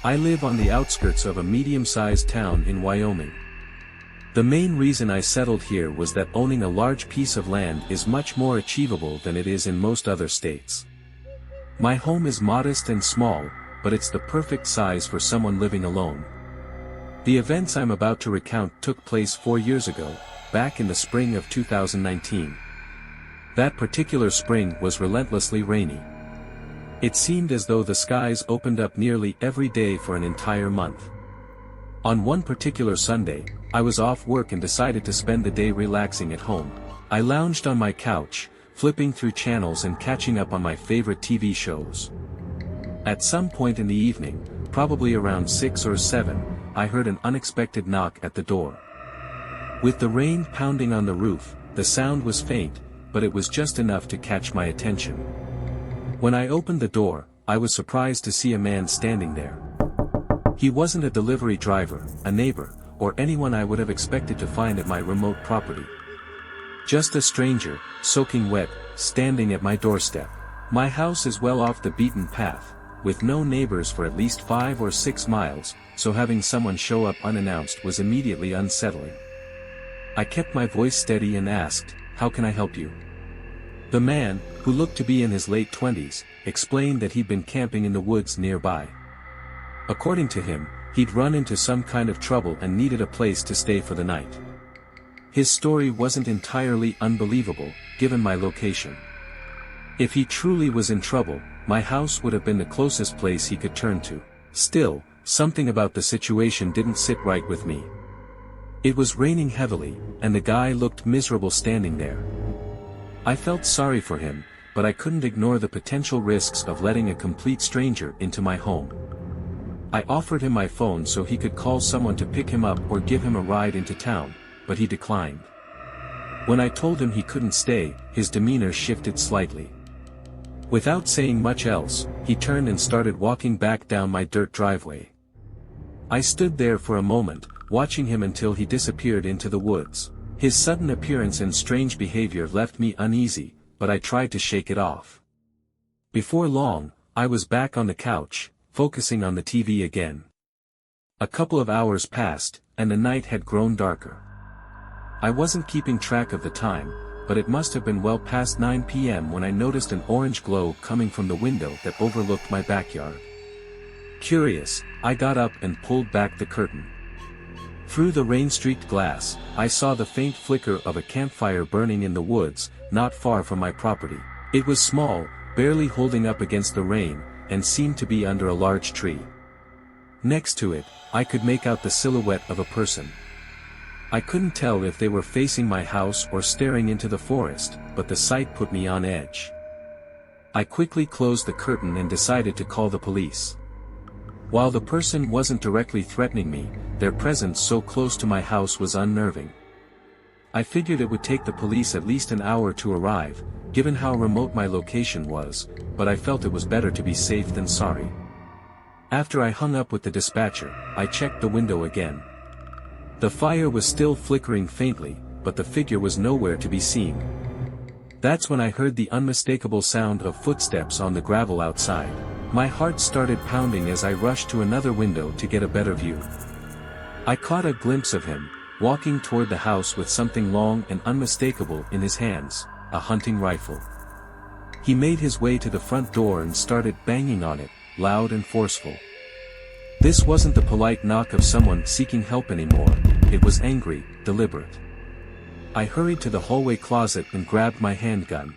I live on the outskirts of a medium-sized town in Wyoming. The main reason I settled here was that owning a large piece of land is much more achievable than it is in most other states. My home is modest and small, but it's the perfect size for someone living alone. The events I'm about to recount took place 4 years ago, back in the spring of 2019. That particular spring was relentlessly rainy. It seemed as though the skies opened up nearly every day for an entire month. On one particular Sunday, I was off work and decided to spend the day relaxing at home. I lounged on my couch, flipping through channels and catching up on my favorite TV shows. At some point in the evening, probably around 6 or 7, I heard an unexpected knock at the door. With the rain pounding on the roof, the sound was faint, but it was just enough to catch my attention. When I opened the door, I was surprised to see a man standing there. He wasn't a delivery driver, a neighbor, or anyone I would have expected to find at my remote property. Just a stranger, soaking wet, standing at my doorstep. My house is well off the beaten path, with no neighbors for at least 5 or 6 miles, so having someone show up unannounced was immediately unsettling. I kept my voice steady and asked, "How can I help you?" The man, who looked to be in his late 20s, explained that he'd been camping in the woods nearby. According to him, he'd run into some kind of trouble and needed a place to stay for the night. His story wasn't entirely unbelievable, given my location. If he truly was in trouble, my house would have been the closest place he could turn to. Still, something about the situation didn't sit right with me. It was raining heavily, and the guy looked miserable standing there. I felt sorry for him, but I couldn't ignore the potential risks of letting a complete stranger into my home. I offered him my phone so he could call someone to pick him up or give him a ride into town, but he declined. When I told him he couldn't stay, his demeanor shifted slightly. Without saying much else, he turned and started walking back down my dirt driveway. I stood there for a moment, watching him until he disappeared into the woods. His sudden appearance and strange behavior left me uneasy, but I tried to shake it off. Before long, I was back on the couch, focusing on the TV again. A couple of hours passed, and the night had grown darker. I wasn't keeping track of the time, but it must have been well past 9 p.m. when I noticed an orange glow coming from the window that overlooked my backyard. Curious, I got up and pulled back the curtain. Through the rain-streaked glass, I saw the faint flicker of a campfire burning in the woods, not far from my property. It was small, barely holding up against the rain, and seemed to be under a large tree. Next to it, I could make out the silhouette of a person. I couldn't tell if they were facing my house or staring into the forest, but the sight put me on edge. I quickly closed the curtain and decided to call the police. While the person wasn't directly threatening me, their presence so close to my house was unnerving. I figured it would take the police at least an hour to arrive, given how remote my location was, but I felt it was better to be safe than sorry. After I hung up with the dispatcher, I checked the window again. The fire was still flickering faintly, but the figure was nowhere to be seen. That's when I heard the unmistakable sound of footsteps on the gravel outside. My heart started pounding as I rushed to another window to get a better view. I caught a glimpse of him, walking toward the house with something long and unmistakable in his hands, a hunting rifle. He made his way to the front door and started banging on it, loud and forceful. This wasn't the polite knock of someone seeking help anymore, it was angry, deliberate. I hurried to the hallway closet and grabbed my handgun.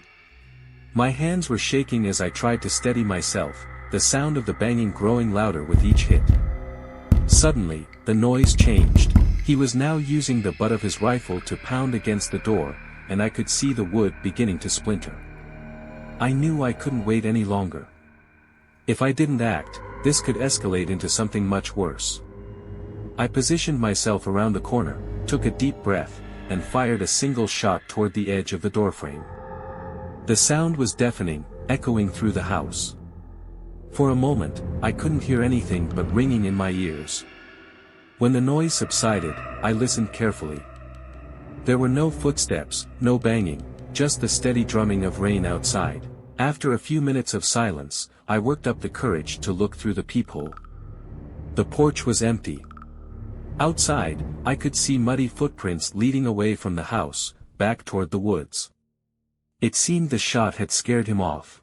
My hands were shaking as I tried to steady myself, the sound of the banging growing louder with each hit. Suddenly, the noise changed. He was now using the butt of his rifle to pound against the door, and I could see the wood beginning to splinter. I knew I couldn't wait any longer. If I didn't act, this could escalate into something much worse. I positioned myself around the corner, took a deep breath, and fired a single shot toward the edge of the doorframe. The sound was deafening, echoing through the house. For a moment, I couldn't hear anything but ringing in my ears. When the noise subsided, I listened carefully. There were no footsteps, no banging, just the steady drumming of rain outside. After a few minutes of silence, I worked up the courage to look through the peephole. The porch was empty. Outside, I could see muddy footprints leading away from the house, back toward the woods. It seemed the shot had scared him off.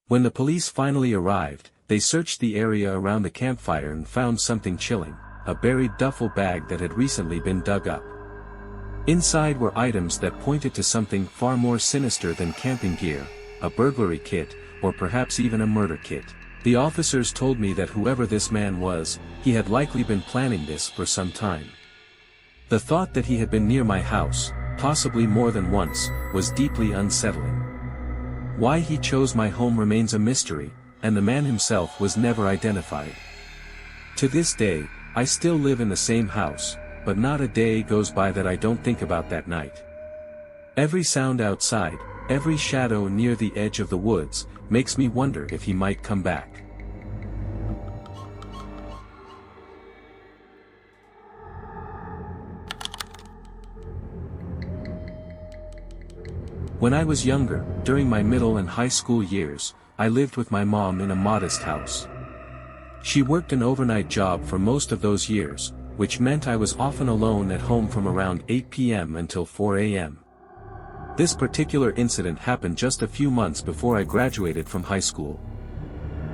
When the police finally arrived, they searched the area around the campfire and found something chilling, a buried duffel bag that had recently been dug up. Inside were items that pointed to something far more sinister than camping gear, a burglary kit, or perhaps even a murder kit. The officers told me that whoever this man was, he had likely been planning this for some time. The thought that he had been near my house, possibly more than once, was deeply unsettling. Why he chose my home remains a mystery, and the man himself was never identified. To this day, I still live in the same house, but not a day goes by that I don't think about that night. Every sound outside, every shadow near the edge of the woods, makes me wonder if he might come back. When I was younger, during my middle and high school years, I lived with my mom in a modest house. She worked an overnight job for most of those years, which meant I was often alone at home from around 8 p.m. until 4 a.m. This particular incident happened just a few months before I graduated from high school.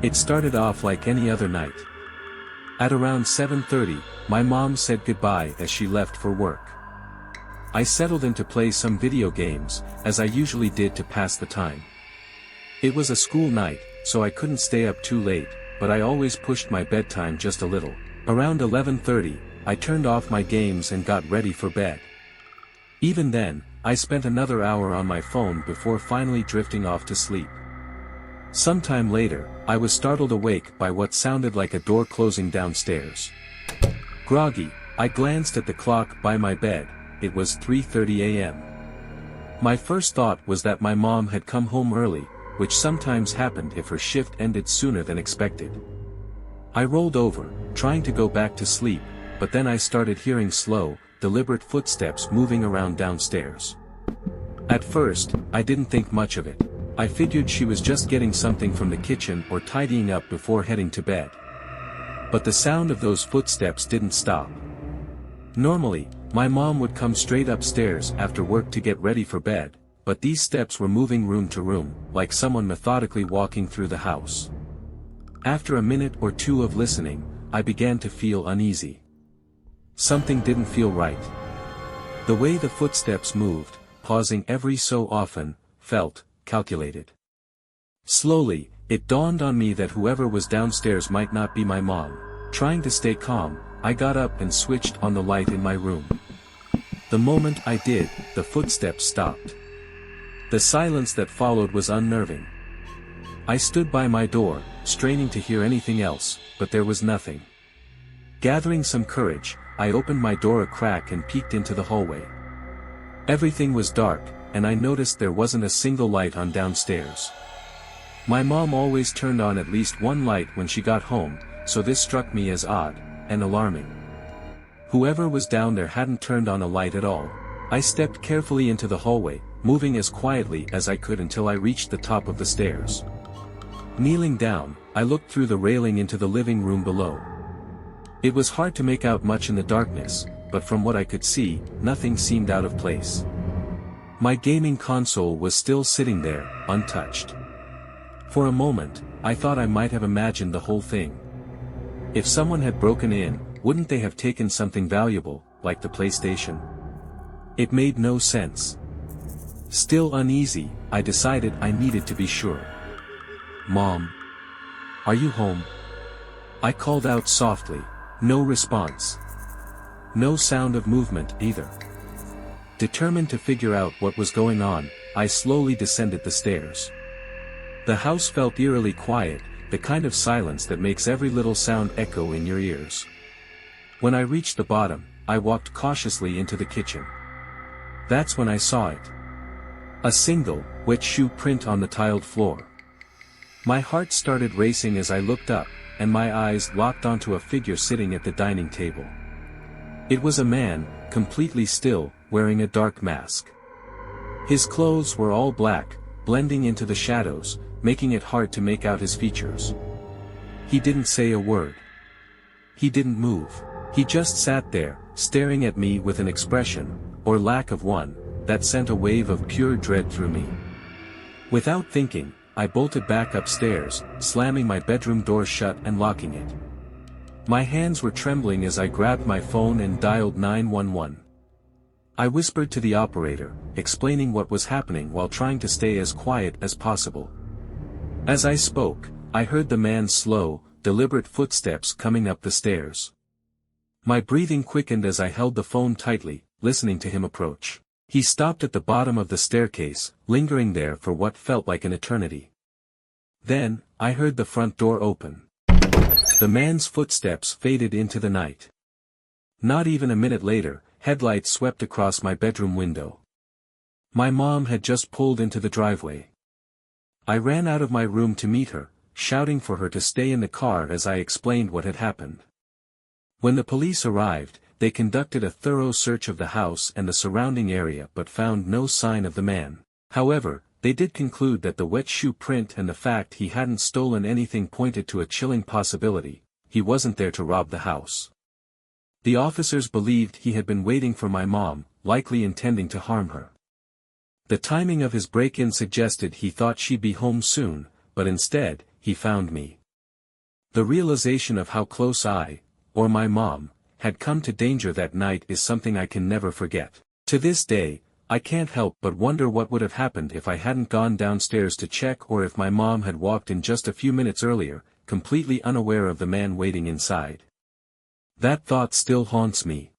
It started off like any other night. At around 7:30, my mom said goodbye as she left for work. I settled in to play some video games, as I usually did to pass the time. It was a school night, so I couldn't stay up too late, but I always pushed my bedtime just a little. Around 11:30, I turned off my games and got ready for bed. Even then, I spent another hour on my phone before finally drifting off to sleep. Sometime later, I was startled awake by what sounded like a door closing downstairs. Groggy, I glanced at the clock by my bed. It was 3:30 a.m. My first thought was that my mom had come home early, which sometimes happened if her shift ended sooner than expected. I rolled over, trying to go back to sleep, but then I started hearing slow, deliberate footsteps moving around downstairs. At first, I didn't think much of it. I figured she was just getting something from the kitchen or tidying up before heading to bed. But the sound of those footsteps didn't stop. Normally, my mom would come straight upstairs after work to get ready for bed, but these steps were moving room to room, like someone methodically walking through the house. After a minute or two of listening, I began to feel uneasy. Something didn't feel right. The way the footsteps moved, pausing every so often, felt calculated. Slowly, it dawned on me that whoever was downstairs might not be my mom. Trying to stay calm, I got up and switched on the light in my room. The moment I did, the footsteps stopped. The silence that followed was unnerving. I stood by my door, straining to hear anything else, but there was nothing. Gathering some courage, I opened my door a crack and peeked into the hallway. Everything was dark, and I noticed there wasn't a single light on downstairs. My mom always turned on at least one light when she got home, so this struck me as odd and alarming. Whoever was down there hadn't turned on a light at all. I stepped carefully into the hallway, moving as quietly as I could until I reached the top of the stairs. Kneeling down, I looked through the railing into the living room below. It was hard to make out much in the darkness, but from what I could see, nothing seemed out of place. My gaming console was still sitting there, untouched. For a moment, I thought I might have imagined the whole thing. If someone had broken in, wouldn't they have taken something valuable, like the PlayStation? It made no sense. Still uneasy, I decided I needed to be sure. "Mom? Are you home?" I called out softly. No response. No sound of movement either. Determined to figure out what was going on, I slowly descended the stairs. The house felt eerily quiet, the kind of silence that makes every little sound echo in your ears. When I reached the bottom, I walked cautiously into the kitchen. That's when I saw it. A single, wet shoe print on the tiled floor. My heart started racing as I looked up, and my eyes locked onto a figure sitting at the dining table. It was a man, completely still, wearing a dark mask. His clothes were all black, blending into the shadows, making it hard to make out his features. He didn't say a word. He didn't move. He just sat there, staring at me with an expression, or lack of one, that sent a wave of pure dread through me. Without thinking, I bolted back upstairs, slamming my bedroom door shut and locking it. My hands were trembling as I grabbed my phone and dialed 911. I whispered to the operator, explaining what was happening while trying to stay as quiet as possible. As I spoke, I heard the man's slow, deliberate footsteps coming up the stairs. My breathing quickened as I held the phone tightly, listening to him approach. He stopped at the bottom of the staircase, lingering there for what felt like an eternity. Then, I heard the front door open. The man's footsteps faded into the night. Not even a minute later, headlights swept across my bedroom window. My mom had just pulled into the driveway. I ran out of my room to meet her, shouting for her to stay in the car as I explained what had happened. When the police arrived, they conducted a thorough search of the house and the surrounding area but found no sign of the man. However, they did conclude that the wet shoe print and the fact he hadn't stolen anything pointed to a chilling possibility: he wasn't there to rob the house. The officers believed he had been waiting for my mom, likely intending to harm her. The timing of his break-in suggested he thought she'd be home soon, but instead, he found me. The realization of how close I, or my mom, had come to danger that night is something I can never forget. To this day, I can't help but wonder what would have happened if I hadn't gone downstairs to check, or if my mom had walked in just a few minutes earlier, completely unaware of the man waiting inside. That thought still haunts me.